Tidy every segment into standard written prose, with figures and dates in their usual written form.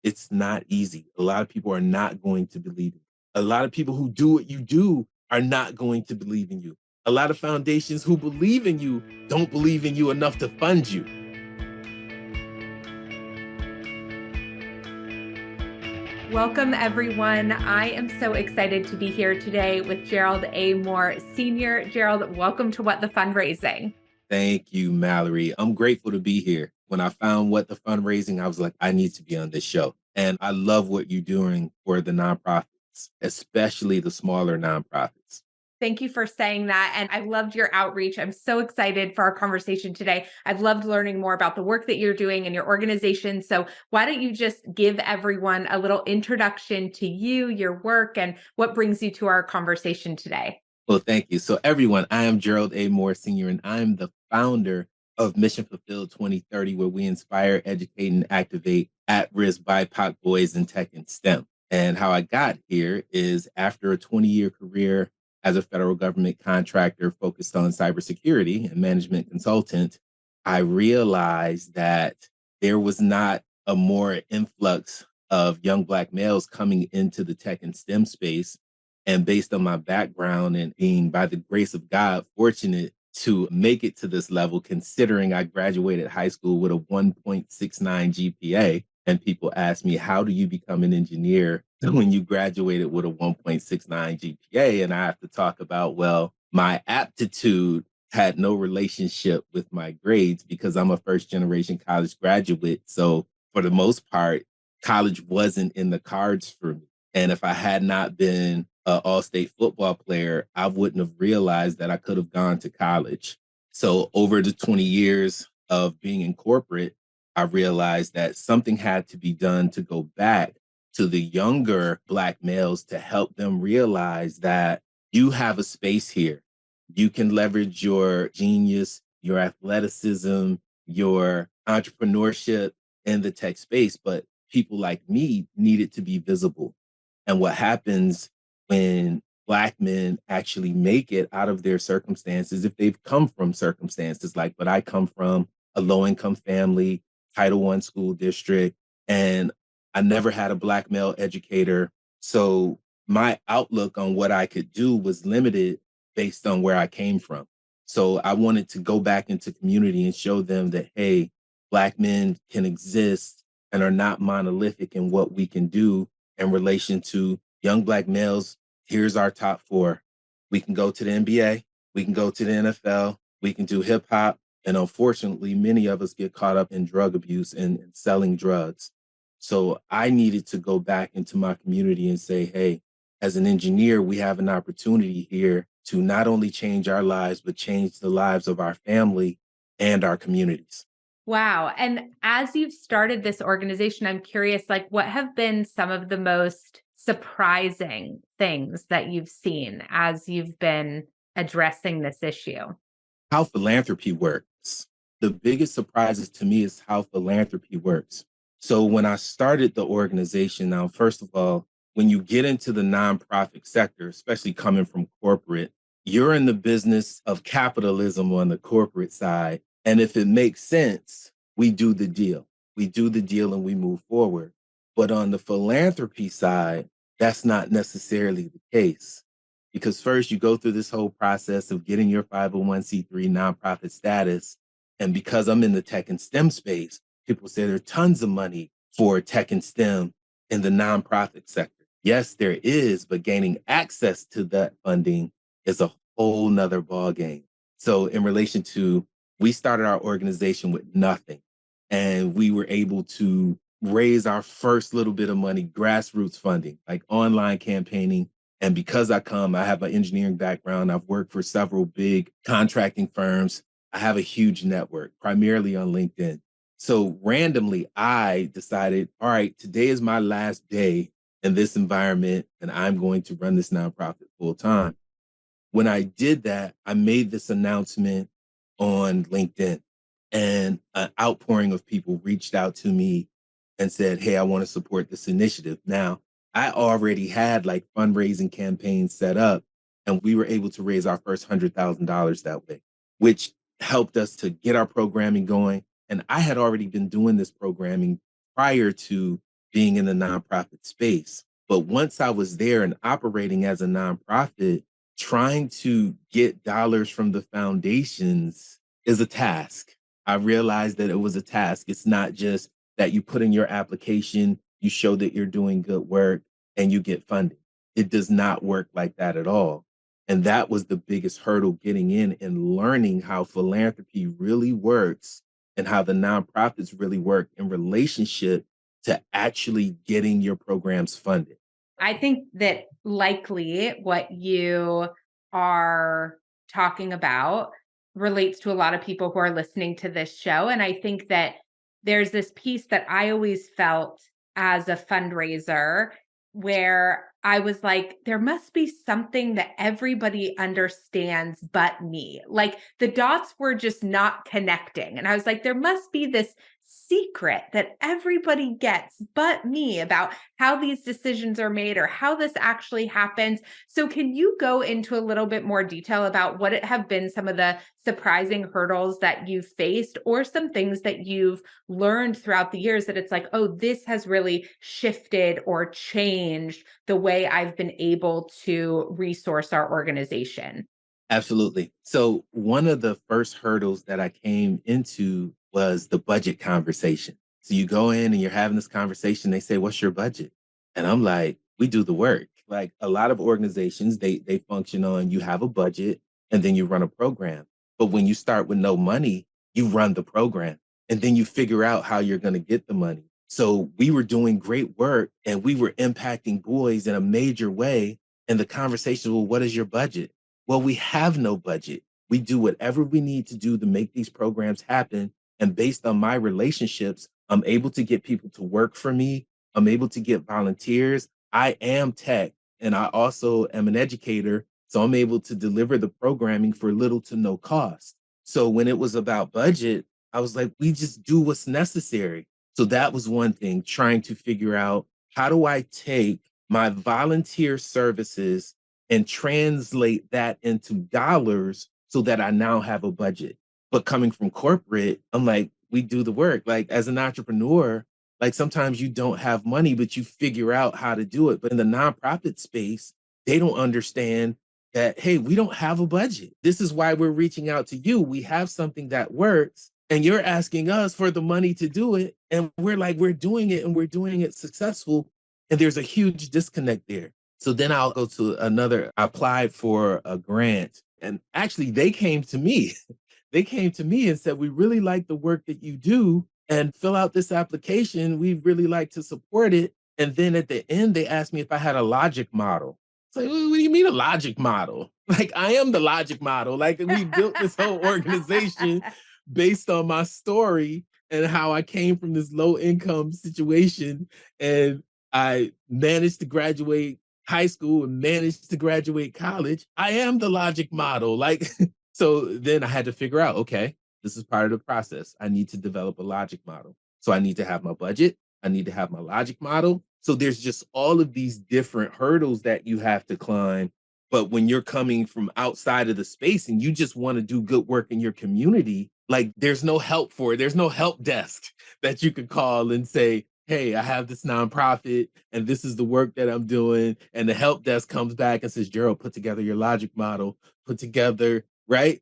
It's not easy. A lot of people are not going to believe you. A lot of people who do what you do are not going to believe in you. A lot of foundations who believe in you don't believe in you enough to fund you. Welcome, everyone. I am so excited to be here today with Gerald A. Moore, Sr. Gerald, welcome to What the Fundraising. Thank you, Mallory. I'm grateful to be here. When I found What the Fundraising, I was like, I need to be on this show. And I love what you're doing for the nonprofits, especially the smaller nonprofits. Thank you for saying that. And I've loved your outreach. I'm so excited for our conversation today. I've loved learning more about the work that you're doing and your organization. So why don't you just give everyone a little introduction to you, your work, and what brings you to our conversation today? Well, thank you. So, everyone, I am Gerald A. Moore, Sr., and I'm the founder of Mission Fulfilled 2030, where we inspire, educate, and activate at-risk BIPOC boys in tech and STEM. And how I got here is after a 20-year career as a federal government contractor focused on cybersecurity and management consultant, I realized that there was not a more influx of young Black males coming into the tech and STEM space. And based on my background and being, by the grace of God, fortunate to make it to this level, considering I graduated high school with a 1.69 GPA. And people ask me, how do you become an engineer when you graduated with a 1.69 GPA? And I have to talk about, well, my aptitude had no relationship with my grades because I'm a first generation college graduate. So for the most part, college wasn't in the cards for me. And if I had not been an all-state football player, I wouldn't have realized that I could have gone to college. So over the 20 years of being in corporate, I realized that something had to be done to go back to the younger Black males to help them realize that you have a space here. You can leverage your genius, your athleticism, your entrepreneurship in the tech space, but people like me needed to be visible. And what happens when Black men actually make it out of their circumstances, if they've come from circumstances like what I come from, a low income family, Title I school district, and I never had a Black male educator. So my outlook on what I could do was limited based on where I came from. So I wanted to go back into community and show them that, hey, Black men can exist and are not monolithic in what we can do in relation to young Black males. Here's our top four. We can go to the NBA, we can go to the NFL, we can do hip hop. And unfortunately, many of us get caught up in drug abuse and selling drugs. So I needed to go back into my community and say, hey, as an engineer, we have an opportunity here to not only change our lives, but change the lives of our family and our communities. Wow. And as you've started this organization, I'm curious, like, what have been some of the most surprising things that you've seen as you've been addressing this issue? How philanthropy works. The biggest surprises to me is how philanthropy works. So when I started the organization, now, first of all, when you get into the nonprofit sector, especially coming from corporate, you're in the business of capitalism on the corporate side. And if it makes sense, we do the deal. We do the deal and we move forward. But on the philanthropy side, that's not necessarily the case. Because first, you go through this whole process of getting your 501c3 nonprofit status. And because I'm in the tech and STEM space, people say there's tons of money for tech and STEM in the nonprofit sector. Yes, there is, but gaining access to that funding is a whole nother ballgame. So in relation to, we started our organization with nothing, and we were able to raise our first little bit of money, grassroots funding, like online campaigning. And because I have an engineering background, I've worked for several big contracting firms. I have a huge network, primarily on LinkedIn. So randomly, I decided, all right, today is my last day in this environment, and I'm going to run this nonprofit full time. When I did that, I made this announcement on LinkedIn, and an outpouring of people reached out to me and said, hey, I want to support this initiative. Now, I already had like fundraising campaigns set up, and we were able to raise our first $100,000 that way, which helped us to get our programming going. And I had already been doing this programming prior to being in the nonprofit space. But once I was there and operating as a nonprofit, trying to get dollars from the foundations is a task. I realized that it was a task. It's not just that you put in your application, you show that you're doing good work, and you get funding. It does not work like that at all. And that was the biggest hurdle getting in and learning how philanthropy really works and how the nonprofits really work in relationship to actually getting your programs funded. I think that likely what you are talking about relates to a lot of people who are listening to this show. And I think that there's this piece that I always felt as a fundraiser where I was like, there must be something that everybody understands but me. Like the dots were just not connecting. And I was like, there must be this secret that everybody gets but me about how these decisions are made or how this actually happens. So can you go into a little bit more detail about what it have been some of the surprising hurdles that you've faced or some things that you've learned throughout the years that it's like, oh, this has really shifted or changed the way I've been able to resource our organization? Absolutely. So one of the first hurdles that I came into was the budget conversation. So you go in and you're having this conversation, they say, "What's your budget?" And I'm like, "We do the work." Like a lot of organizations, they function on you have a budget and then you run a program. But when you start with no money, you run the program and then you figure out how you're going to get the money. So we were doing great work and we were impacting boys in a major way. And the conversation, well, what is your budget? Well, we have no budget. We do whatever we need to do to make these programs happen. And based on my relationships, I'm able to get people to work for me. I'm able to get volunteers. I am tech and I also am an educator. So I'm able to deliver the programming for little to no cost. So when it was about budget, I was like, we just do what's necessary. So that was one thing, trying to figure out how do I take my volunteer services and translate that into dollars so that I now have a budget. But coming from corporate, I'm like, we do the work. Like as an entrepreneur, like sometimes you don't have money, but you figure out how to do it. But in the nonprofit space, they don't understand that, hey, we don't have a budget. This is why we're reaching out to you. We have something that works, and you're asking us for the money to do it. And we're like, we're doing it and we're doing it successful. And there's a huge disconnect there. So then I'll go to another, I applied for a grant and actually they came to me. They came to me and said, we really like the work that you do and fill out this application. We'd really like to support it. And then at the end, they asked me if I had a logic model. It's like, what do you mean a logic model? Like I am the logic model. Like we built this whole organization based on my story and how I came from this low income situation and I managed to graduate high school and managed to graduate college. I am the logic model. Like, so then I had to figure out, okay, this is part of the process. I need to develop a logic model. So I need to have my budget. I need to have my logic model. So there's just all of these different hurdles that you have to climb. But when you're coming from outside of the space and you just want to do good work in your community, like there's no help for it. There's no help desk that you could call and say, hey, I have this nonprofit and this is the work that I'm doing. And the help desk comes back and says, Gerald, put together your logic model, put together, right?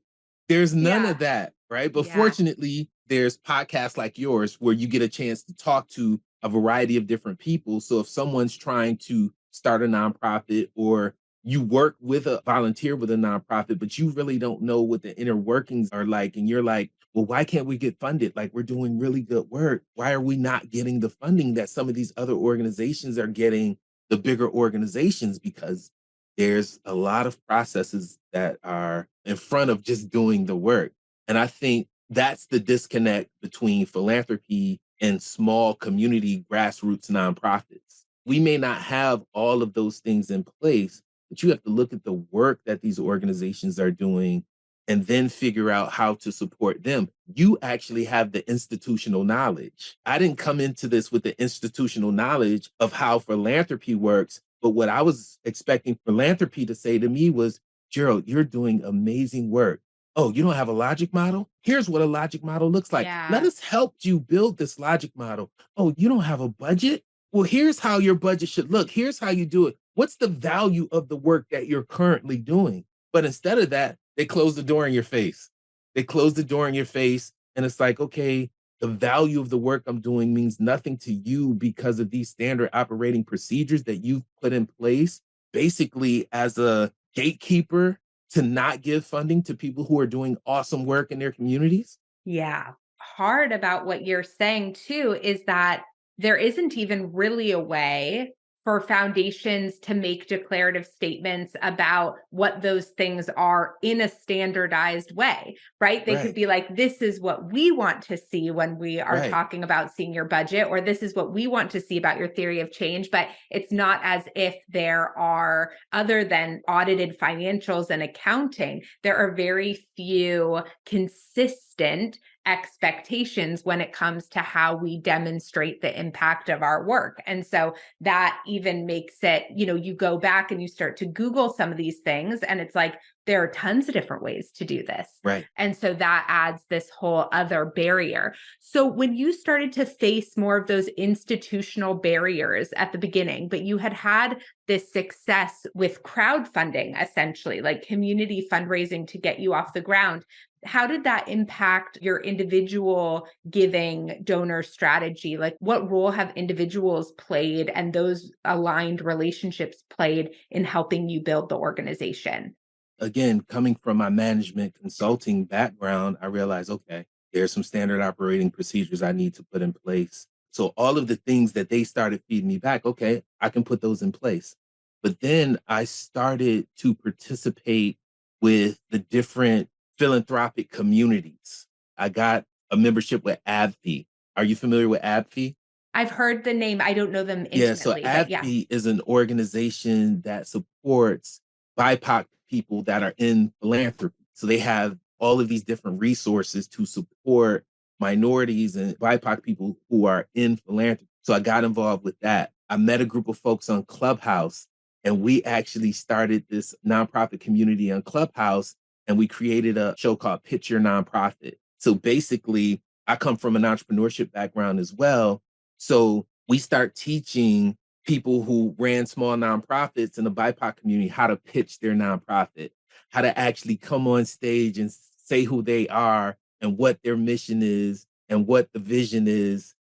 There's none Yeah. of that, right? But Yeah. fortunately, there's podcasts like yours where you get a chance to talk to a variety of different people. So if someone's trying to start a nonprofit or you work with a volunteer with a nonprofit, but you really don't know what the inner workings are like. And you're like, well, why can't we get funded? Like we're doing really good work. Why are we not getting the funding that some of these other organizations are getting, the bigger organizations? Because there's a lot of processes that are in front of just doing the work. And I think that's the disconnect between philanthropy and small community grassroots nonprofits. We may not have all of those things in place, but you have to look at the work that these organizations are doing and then figure out how to support them. You actually have the institutional knowledge. I didn't come into this with the institutional knowledge of how philanthropy works, but what I was expecting philanthropy to say to me was, Gerald, you're doing amazing work. Oh, you don't have a logic model? Here's what a logic model looks like. Let Yeah. us help you build this logic model. Oh, you don't have a budget? well, here's how your budget should look. Here's how you do it. What's the value of the work that you're currently doing? But instead of that, they close the door in your face. They close the door in your face. And it's like, okay, the value of the work I'm doing means nothing to you because of these standard operating procedures that you've put in place, basically as a gatekeeper to not give funding to people who are doing awesome work in their communities. Yeah. Hard about what you're saying too is that there isn't even really a way for foundations to make declarative statements about what those things are in a standardized way, right? They could Right, be like, this is what we want to see when we are right, talking about seeing your budget, or this is what we want to see about your theory of change. But it's not as if there are, other than audited financials and accounting, there are very few consistent expectations when it comes to how we demonstrate the impact of our work. And so that even makes it, you go back and you start to Google some of these things, and it's like, there are tons of different ways to do this. right. And so that adds this whole other barrier. So when you started to face more of those institutional barriers at the beginning, but you had this success with crowdfunding, essentially, like community fundraising to get you off the ground, how did that impact your individual giving donor strategy? Like, what role have individuals played and those aligned relationships played in helping you build the organization? Again, coming from my management consulting background, I realized, okay, there's some standard operating procedures I need to put in place. So all of the things that they started feeding me back, okay, I can put those in place. But then I started to participate with the different philanthropic communities. I got a membership with ABFI. Are you familiar with ABFI? I've heard the name. I don't know them Yeah, so intimately, but yeah. AbbVie is an organization that supports BIPOC people that are in philanthropy. So they have all of these different resources to support minorities and BIPOC people who are in philanthropy. So I got involved with that. I met a group of folks on Clubhouse, and we actually started this nonprofit community on Clubhouse, and we created a show called Pitch Your Nonprofit. So basically, I come from an entrepreneurship background as well. So we start teaching people who ran small nonprofits in the BIPOC community how to pitch their nonprofit, how to actually come on stage and say who they are and what their mission is and what the vision is.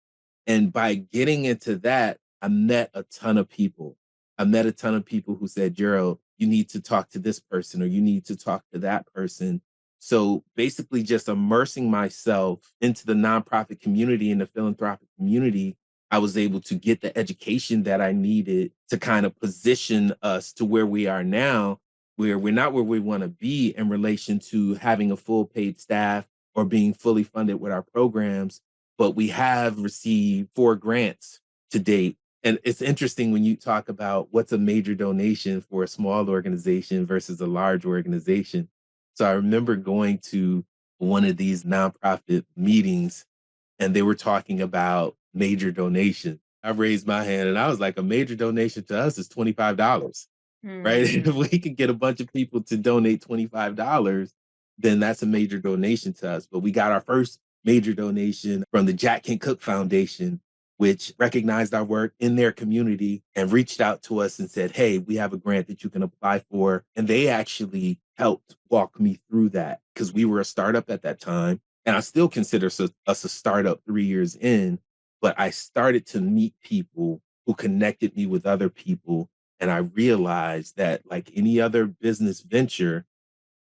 And by getting into that, I met a ton of people. I met a ton of people who said, Gerald, you need to talk to this person or you need to talk to that person. So basically, just immersing myself into the nonprofit community and the philanthropic community, I was able to get the education that I needed to kind of position us to where we are now, where we're not where we want to be in relation to having a full paid staff or being fully funded with our programs, but we have received 4 grants to date. And it's interesting when you talk about what's a major donation for a small organization versus a large organization. So I remember going to one of these nonprofit meetings and they were talking about major donation. I raised my hand and I was like, a major donation to us is $25, right? If Hmm. we could get a bunch of people to donate $25, then that's a major donation to us. But we got our first major donation from the Jack Kent Cook Foundation, which recognized our work in their community and reached out to us and said, hey, we have a grant that you can apply for. And they actually helped walk me through that because we were a startup at that time. And I still consider us a startup 3 years in, but I started to meet people who connected me with other people. And I realized that, like any other business venture,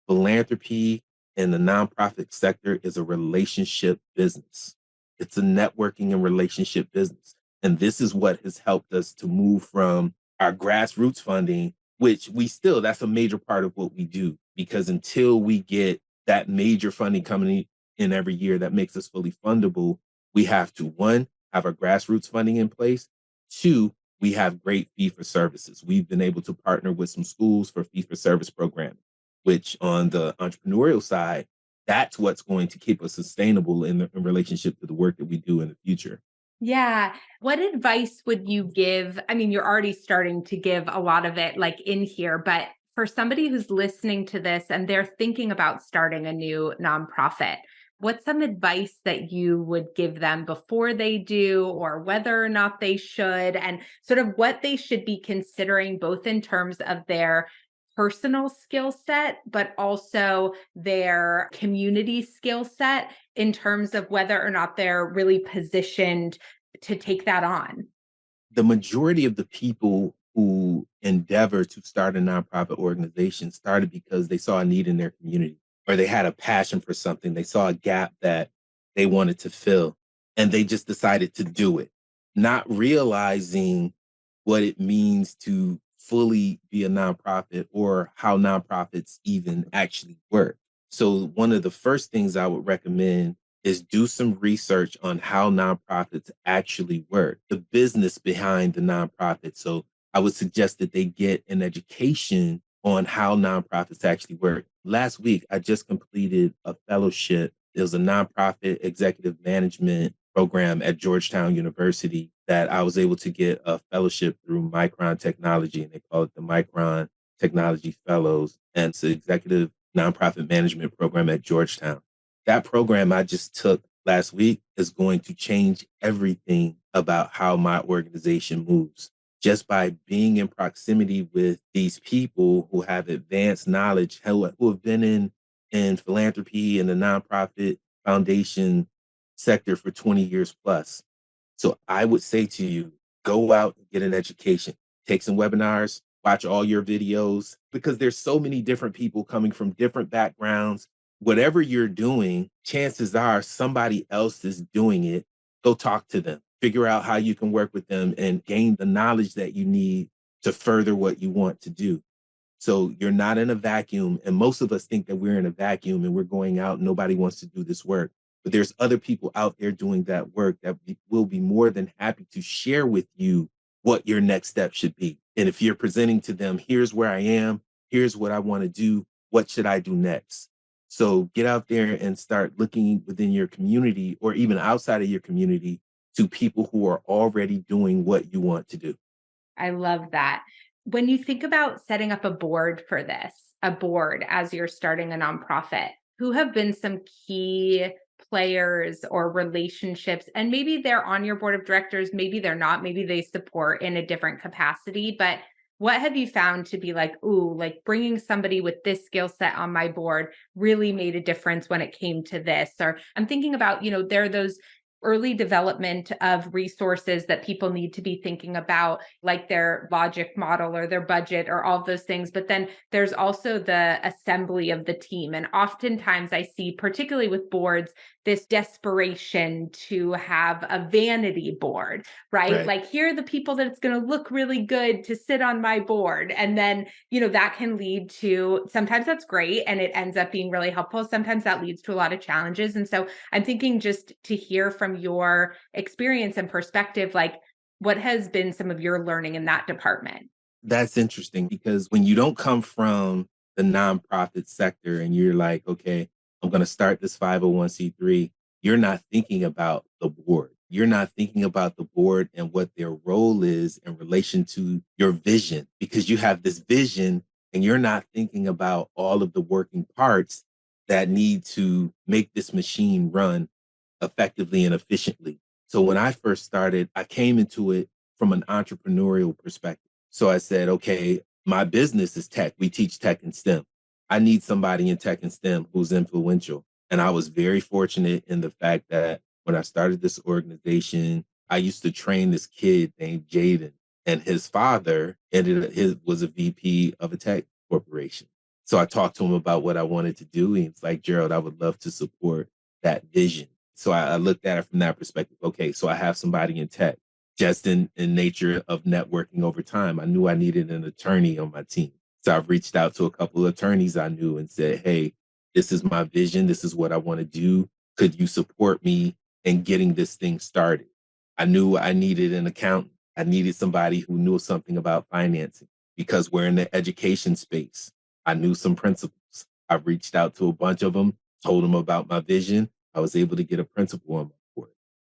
philanthropy and the nonprofit sector is a relationship business. It's a networking and relationship business. And this is what has helped us to move from our grassroots funding, which that's a major part of what we do, because until we get that major funding coming in every year that makes us fully fundable, we have to, one, have our grassroots funding in place. Two, we have great fee for services. We've been able to partner with some schools for fee for service programming, which on the entrepreneurial side, that's what's going to keep us sustainable in relationship to the work that we do in the future. Yeah. What advice would you give? I mean, you're already starting to give a lot of it like in here, but for somebody who's listening to this and they're thinking about starting a new nonprofit, What's some advice that you would give them before they do, or whether or not they should, and sort of what they should be considering, both in terms of their personal skill set, but also their community skill set in terms of whether or not they're really positioned to take that on? The majority of the people who endeavor to start a nonprofit organization started because they saw a need in their community or they had a passion for something. They saw a gap that they wanted to fill and they just decided to do it, not realizing what it means to fully be a nonprofit or how nonprofits even actually work. So, one of the first things I would recommend is do some research on how nonprofits actually work, the business behind the nonprofit. So I would suggest that they get an education on how nonprofits actually work. Last week, I just completed a fellowship. It was a nonprofit executive management program at Georgetown University that I was able to get a fellowship through Micron Technology, and they call it the Micron Technology Fellows. And it's an executive nonprofit management program at Georgetown. That program I just took last week is going to change everything about how my organization moves. Just by being in proximity with these people who have advanced knowledge, who have been in philanthropy and the nonprofit foundation sector for 20 years plus. So I would say to you, go out and get an education, take some webinars, watch all your videos, because there's so many different people coming from different backgrounds. Whatever you're doing, chances are somebody else is doing it. Go talk to them, figure out how you can work with them and gain the knowledge that you need to further what you want to do. So you're not in a vacuum. And most of us think that we're in a vacuum and we're going out, nobody wants to do this work. But there's other people out there doing that work that will be more than happy to share with you what your next step should be. And if you're presenting to them, here's where I am, here's what I want to do, what should I do next? So get out there and start looking within your community or even outside of your community to people who are already doing what you want to do. I love that. When you think about setting up a board for this, a board as you're starting a nonprofit, who have been some key players or relationships? And maybe they're on your board of directors, maybe they're not, maybe they support in a different capacity. But what have you found to be like, ooh, like bringing somebody with this skill set on my board really made a difference when it came to this? Or I'm thinking about, there are those early development of resources that people need to be thinking about, like their logic model or their budget or all of those things. But then there's also the assembly of the team. And oftentimes I see, particularly with boards, this desperation to have a vanity board, right? Right. Like, here are the people that it's going to look really good to sit on my board. And then, that can lead to, sometimes that's great and it ends up being really helpful. Sometimes that leads to a lot of challenges. And so I'm thinking, just to hear from your experience and perspective, like, what has been some of your learning in that department? That's interesting because when you don't come from the nonprofit sector and you're like, okay, I'm going to start this 501c3, you're not thinking about the board. You're not thinking about the board and what their role is in relation to your vision because you have this vision and you're not thinking about all of the working parts that need to make this machine run effectively and efficiently. So when I first started, I came into it from an entrepreneurial perspective. So I said, okay, my business is tech. We teach tech and STEM. I need somebody in tech and STEM who's influential. And I was very fortunate in the fact that when I started this organization, I used to train this kid named Jaden, and his father was a VP of a tech corporation. So I talked to him about what I wanted to do. And he's like, Gerald, I would love to support that vision. So I looked at it from that perspective. Okay, so I have somebody in tech just in nature of networking over time. I knew I needed an attorney on my team. So I've reached out to a couple of attorneys I knew and said, hey, this is my vision. This is what I want to do. Could you support me in getting this thing started? I knew I needed an accountant. I needed somebody who knew something about financing because we're in the education space. I knew some principals. I reached out to a bunch of them, told them about my vision. I was able to get a principal on board.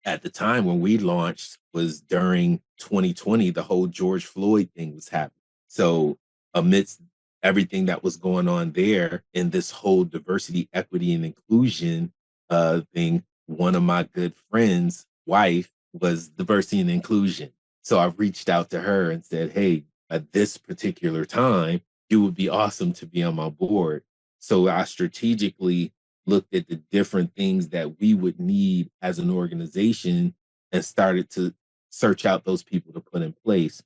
At the time when we launched was during 2020, the whole George Floyd thing was happening. So amidst everything that was going on there in this whole diversity, equity, and inclusion thing. One of my good friends' wife was diversity and inclusion. So I reached out to her and said, hey, at this particular time, it would be awesome to be on my board. So I strategically looked at the different things that we would need as an organization and started to search out those people to put in place.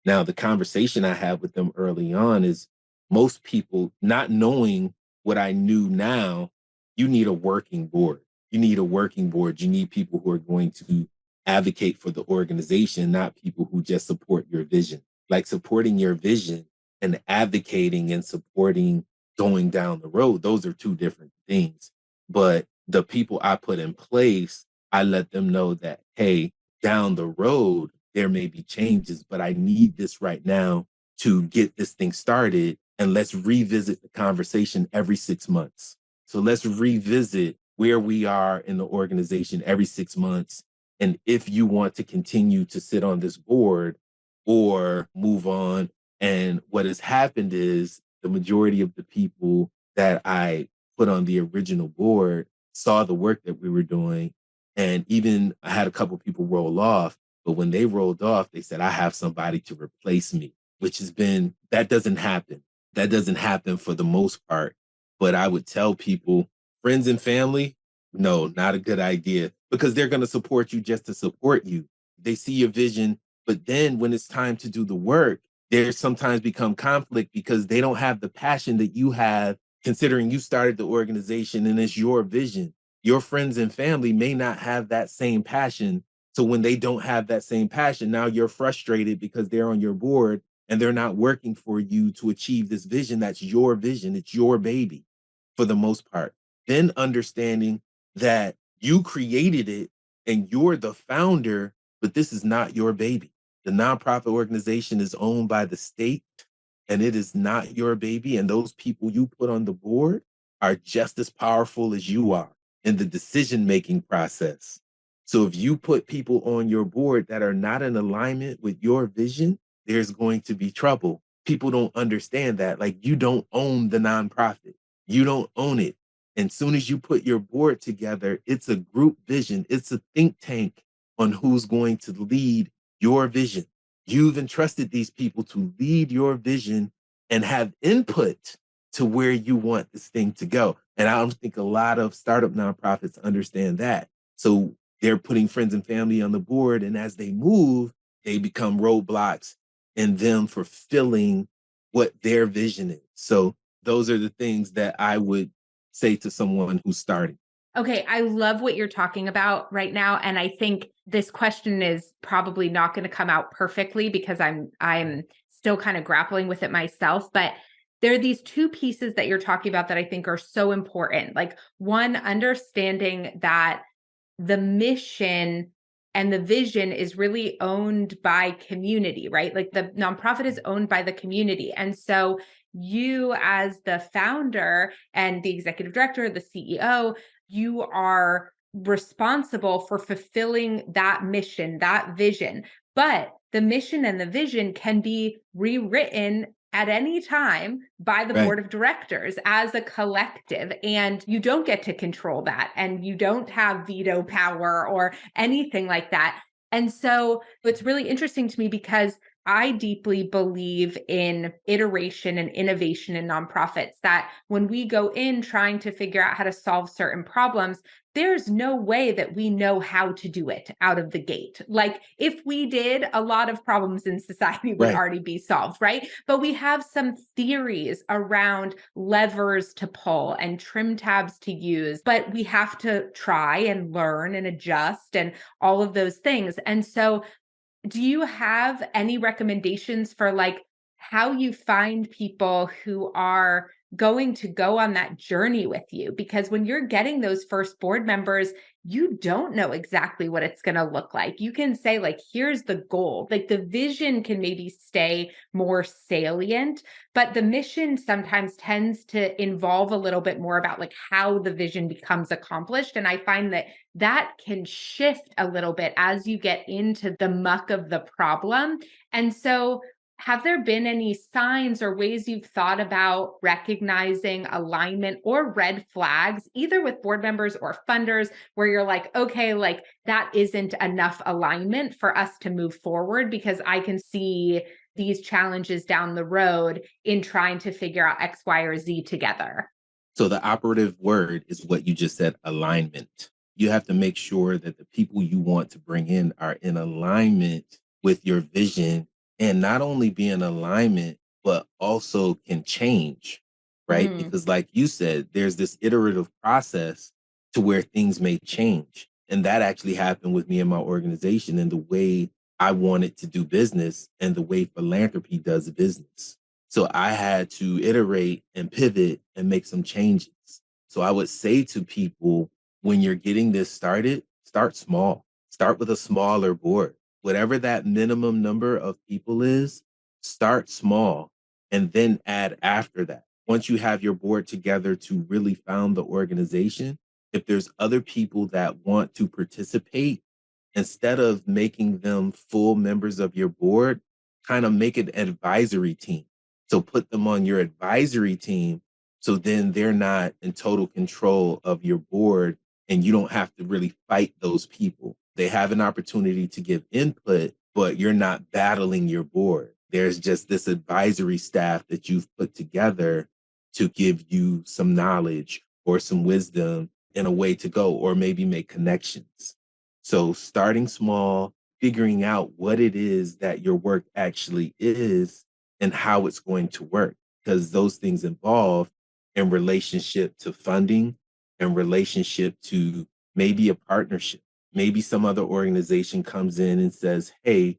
Now, the conversation I had with them early on is most people not knowing what I knew now, you need a working board. You need a working board. You need people who are going to advocate for the organization, not people who just support your vision. Like supporting your vision and advocating and supporting going down the road, those are two different things. But the people I put in place, I let them know that, hey, down the road, there may be changes, but I need this right now to get this thing started. And let's revisit the conversation every 6 months. So let's revisit where we are in the organization every 6 months. And if you want to continue to sit on this board or move on. And what has happened is the majority of the people that I put on the original board saw the work that we were doing. And even I had a couple people roll off, but when they rolled off, they said, I have somebody to replace me, which has been, that doesn't happen. That doesn't happen for the most part. But I would tell people, friends and family, no, not a good idea because they're going to support you just to support you. They see your vision, but then when it's time to do the work, there's sometimes become conflict because they don't have the passion that you have, considering you started the organization and it's your vision. Your friends and family may not have that same passion. So when they don't have that same passion, now you're frustrated because they're on your board and they're not working for you to achieve this vision. That's your vision. It's your baby for the most part. Then understanding that you created it and you're the founder, but this is not your baby. The nonprofit organization is owned by the state and it is not your baby. And those people you put on the board are just as powerful as you are in the decision-making process. So if you put people on your board that are not in alignment with your vision, there's going to be trouble. People don't understand that. Like you don't own the nonprofit. You don't own it. And soon as you put your board together, it's a group vision. It's a think tank on who's going to lead your vision. You've entrusted these people to lead your vision and have input to where you want this thing to go. And I don't think a lot of startup nonprofits understand that. So they're putting friends and family on the board. And as they move, they become roadblocks in them fulfilling what their vision is. So those are the things that I would say to someone who's starting. Okay, I love what you're talking about right now, and I think this question is probably not going to come out perfectly because I'm still kind of grappling with it myself, but there are these two pieces that you're talking about that I think are so important. Like one, understanding that the mission and the vision is really owned by community, right? Like the nonprofit is owned by the community. And so you as the founder and the executive director, the CEO, you are responsible for fulfilling that mission, that vision. But the mission and the vision can be rewritten at any time by the Right. board of directors as a collective. And you don't get to control that. And you don't have veto power or anything like that. And so it's really interesting to me because I deeply believe in iteration and innovation in nonprofits, that when we go in trying to figure out how to solve certain problems, there's no way that we know how to do it out of the gate. Like if we did, a lot of problems in society would Right. already be solved, right? But we have some theories around levers to pull and trim tabs to use, but we have to try and learn and adjust and all of those things. And so do you have any recommendations for like how you find people who are going to go on that journey with you? Because when you're getting those first board members, you don't know exactly what it's going to look like. You can say like, here's the goal. Like the vision can maybe stay more salient, but the mission sometimes tends to involve a little bit more about like how the vision becomes accomplished. And I find that that can shift a little bit as you get into the muck of the problem. And so Have there been any signs or ways you've thought about recognizing alignment or red flags, either with board members or funders, where you're like, okay, like that isn't enough alignment for us to move forward because I can see these challenges down the road in trying to figure out X, Y, or Z together? So the operative word is what you just said, alignment. You have to make sure that the people you want to bring in are in alignment with your vision, and not only be in alignment, but also can change, right? Mm, Because like you said, there's this iterative process to where things may change. And that actually happened with me and my organization and the way I wanted to do business and the way philanthropy does business. So I had to iterate and pivot and make some changes. So I would say to people, when you're getting this started, start small. Start with a smaller board. Whatever that minimum number of people is, start small and then add after that. Once you have your board together to really found the organization, if there's other people that want to participate, instead of making them full members of your board, kind of make an advisory team. So put them on your advisory team. So then they're not in total control of your board and you don't have to really fight those people. They have an opportunity to give input, but you're not battling your board. There's just this advisory staff that you've put together to give you some knowledge or some wisdom in a way to go, or maybe make connections. So starting small, figuring out what it is that your work actually is and how it's going to work, because those things involve in relationship to funding and relationship to maybe a partnership. Maybe some other organization comes in and says, hey,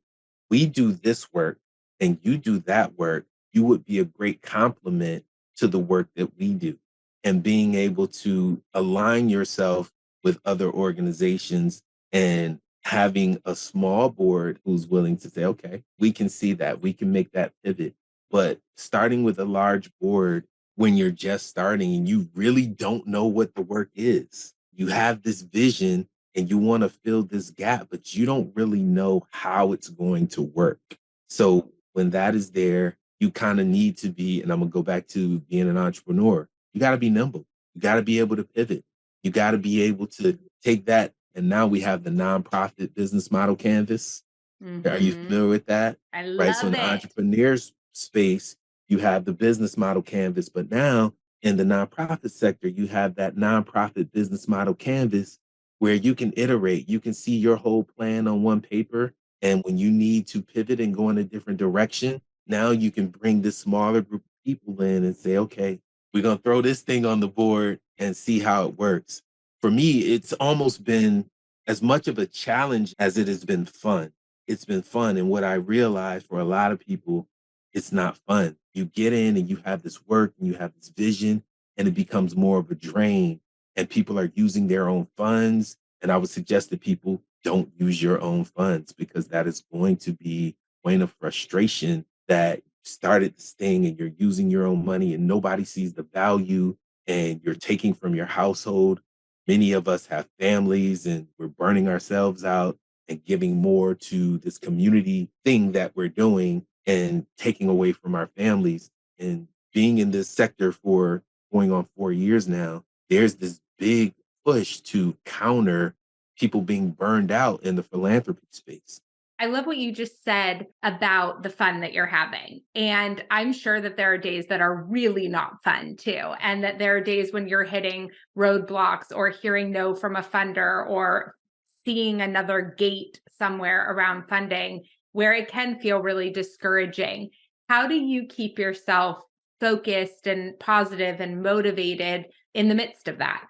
we do this work and you do that work. You would be a great complement to the work that we do. And being able to align yourself with other organizations and having a small board who's willing to say, okay, we can see that, we can make that pivot. But starting with a large board when you're just starting and you really don't know what the work is, you have this vision and you want to fill this gap, but you don't really know how it's going to work. So when that is there, you kind of need to be, and I'm going to go back to being an entrepreneur, you got to be nimble. You got to be able to pivot. You got to be able to take that. And now we have the nonprofit business model canvas. Are you hmm familiar with that? I Right. So in love the it. entrepreneurs space, you have the business model canvas, but now in the nonprofit sector, you have that nonprofit business model canvas where you can iterate, you can see your whole plan on one paper. And when you need to pivot and go in a different direction, now you can bring this smaller group of people in and say, okay, we're going to throw this thing on the board and see how it works. For me, it's almost been as much of a challenge as it has been fun. It's been fun. And what I realized for a lot of people, it's not fun. You get in and you have this work and you have this vision, and it becomes more of a drain. And people are using their own funds. And I would suggest that people don't use your own funds, because that is going to be a point of frustration that you started this thing and you're using your own money and nobody sees the value and you're taking from your household. Many of us have families and we're burning ourselves out and giving more to this community thing that we're doing and taking away from our families. And being in this sector for going on 4 years now, there's this big push to counter people being burned out in the philanthropy space. I love what you just said about the fun that you're having. And I'm sure that there are days that are really not fun too. And that there are days when you're hitting roadblocks or hearing no from a funder or seeing another gate somewhere around funding where it can feel really discouraging. How do you keep yourself focused and positive and motivated in the midst of that?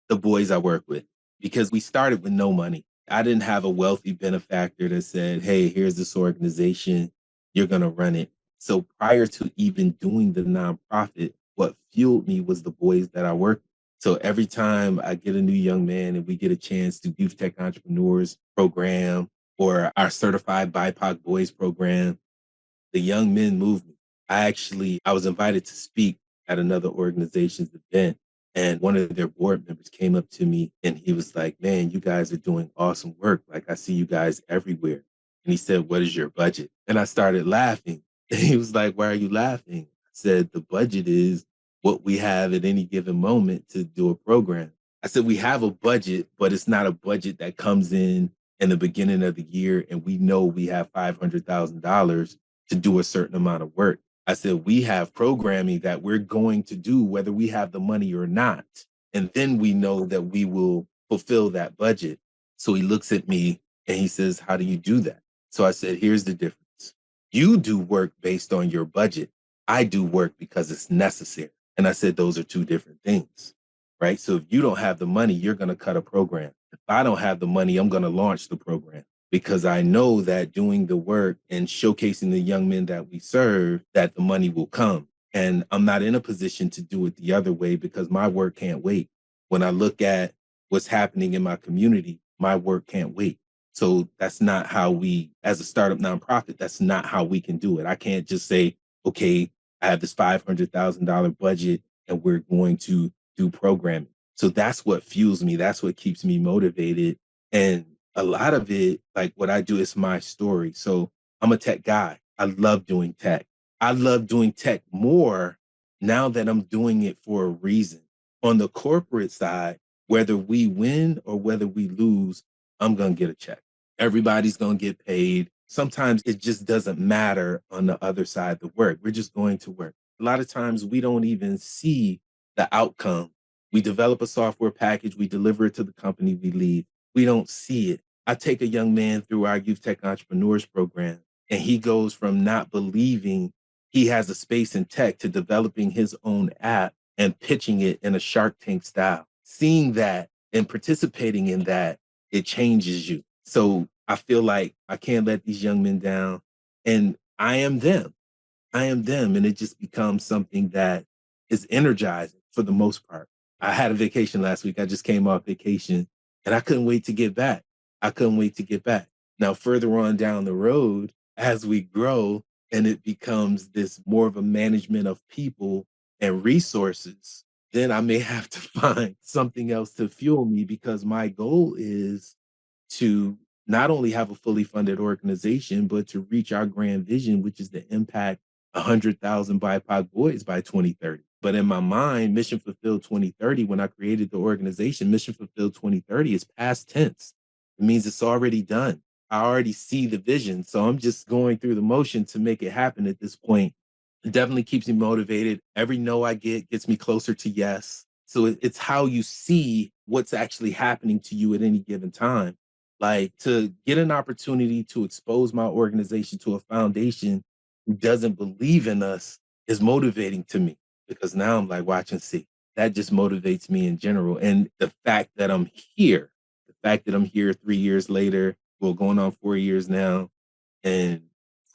The boys I work with, because we started with no money. I didn't have a wealthy benefactor that said, hey, here's this organization, you're going to run it. So prior to even doing the nonprofit, what fueled me was the boys that I work with. So every time I get a new young man and we get a chance to Youth Tech Entrepreneurs program or our certified BIPOC boys program, the young men movement. I was invited to speak at another organization's event, and one of their board members came up to me and he was like, man, you guys are doing awesome work. Like, I see you guys everywhere. And he said, what is your budget? And I started laughing. And he was like, "Why are you laughing?" I said, "The budget is what we have at any given moment to do a program." I said, "We have a budget, but it's not a budget that comes in the beginning of the year and we know we have $500,000 to do a certain amount of work." I said, "We have programming that we're going to do whether we have the money or not. And then we know that we will fulfill that budget." So he looks at me and he says, "How do you do that?" So I said, "Here's the difference. You do work based on your budget. I do work because it's necessary." And I said, those are two different things, right? So if you don't have the money, you're going to cut a program. If I don't have the money, I'm going to launch the program because I know that doing the work and showcasing the young men that we serve, that the money will come. And I'm not in a position to do it the other way because my work can't wait. When I look at what's happening in my community, my work can't wait. So that's not how we, as a startup nonprofit, that's not how we can do it. I can't just say, okay, I have this $500,000 budget and we're going to do programming. So that's what fuels me. That's what keeps me motivated. And a lot of it, like what I do, is my story. So I'm a tech guy. I love doing tech. I love doing tech more now that I'm doing it for a reason. On the corporate side, whether we win or whether we lose, I'm going to get a check. Everybody's going to get paid. Sometimes it just doesn't matter on the other side of the work. We're just going to work. A lot of times we don't even see the outcome. We develop a software package, we deliver it to the company, we leave. We don't see it. I take a young man through our Youth Tech Entrepreneurs program, and he goes from not believing he has a space in tech to developing his own app and pitching it in a Shark Tank style. Seeing that and participating in that, it changes you. So I feel like I can't let these young men down. And I am them. I am them. And it just becomes something that is energizing for the most part. I had a vacation last week. I just came off vacation and I couldn't wait to get back. I couldn't wait to get back. Now, further on down the road, as we grow and it becomes this more of a management of people and resources, then I may have to find something else to fuel me because my goal is to not only have a fully funded organization, but to reach our grand vision, which is to impact 100,000 BIPOC boys by 2030. But in my mind, Mission Fulfilled 2030, when I created the organization, Mission Fulfilled 2030 is past tense. It means it's already done. I already see the vision. So I'm just going through the motion to make it happen at this point. It definitely keeps me motivated. Every no I get gets me closer to yes. So it's how you see what's actually happening to you at any given time. Like to get an opportunity to expose my organization to a foundation who doesn't believe in us is motivating to me because now I'm like, watch and see. That just motivates me in general. And the fact that I'm here, the fact that I'm here 3 years later, well, going on 4 years now, and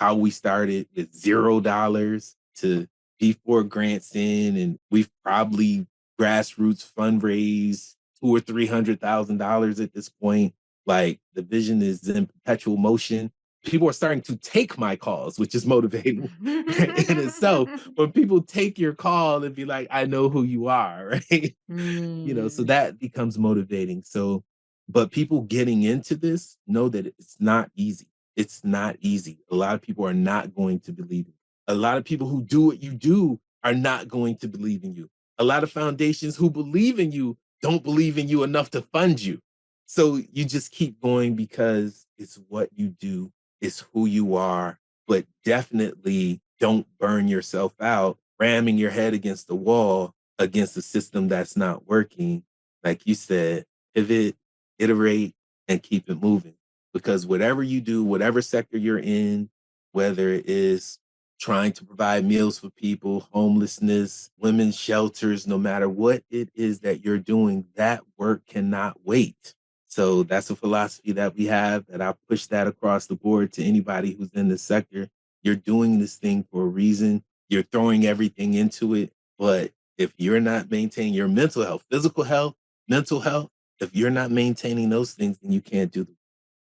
how we started with $0 to B4 grants in, and we've probably grassroots fundraised two or $300,000 at this point. Like the vision is in perpetual motion. People are starting to take my calls, which is motivating in itself. When people take your call and be like, "I know who you are," right? So Mm, that becomes motivating. So, but people getting into this know that it's not easy. It's not easy. A lot of people are not going to believe it. A lot of people who do what you do are not going to believe in you. A lot of foundations who believe in you don't believe in you enough to fund you. So you just keep going because it's what you do, it's who you are, but definitely don't burn yourself out, ramming your head against the wall against a system that's not working. Like you said, pivot, iterate, and keep it moving. Because whatever you do, whatever sector you're in, whether it is trying to provide meals for people, homelessness, women's shelters, no matter what it is that you're doing, that work cannot wait. So that's a philosophy that we have that I push that across the board to anybody who's in this sector. You're doing this thing for a reason. You're throwing everything into it. But if you're not maintaining your mental health, mental health, if you're not maintaining those things, then you can't do them.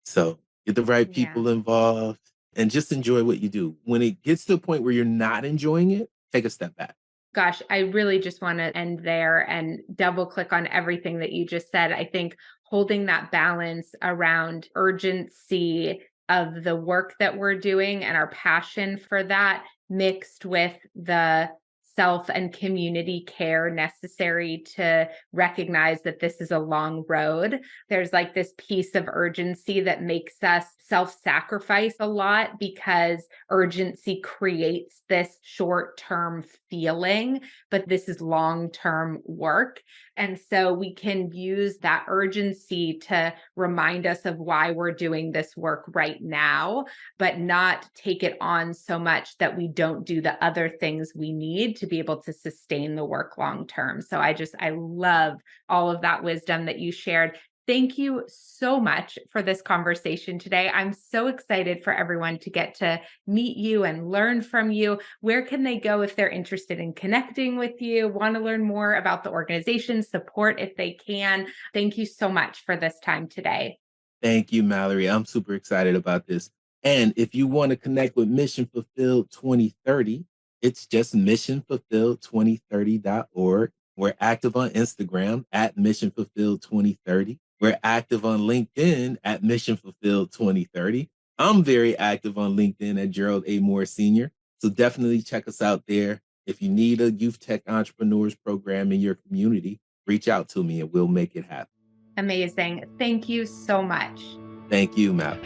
So get the right yeah. people involved and just enjoy what you do. When it gets to a point where you're not enjoying it, take a step back. Gosh, I really just want to end there and double click on everything that you just said. I think holding that balance around urgency of the work that we're doing and our passion for that mixed with the self and community care necessary to recognize that this is a long road. There's like this piece of urgency that makes us self sacrifice a lot because urgency creates this short term feeling, but this is long term work. And so we can use that urgency to remind us of why we're doing this work right now, but not take it on so much that we don't do the other things we need to be able to sustain the work long term. So I love all of that wisdom that you shared. Thank you so much for this conversation today. I'm so excited for everyone to get to meet you and learn from you. Where can they go if they're interested in connecting with you, want to learn more about the organization, support if they can? Thank you so much for this time today. Thank you, Mallory. I'm super excited about this. And if you want to connect with Mission Fulfilled 2030, it's just missionfulfilled2030.org. We're active on Instagram at Mission Fulfilled 2030. We're active on LinkedIn at Mission Fulfilled 2030. I'm very active on LinkedIn at Gerald A. Moore Sr. So definitely check us out there. If you need a youth tech entrepreneurs program in your community, reach out to me and we'll make it happen. Amazing. Thank you so much. Thank you, Mal.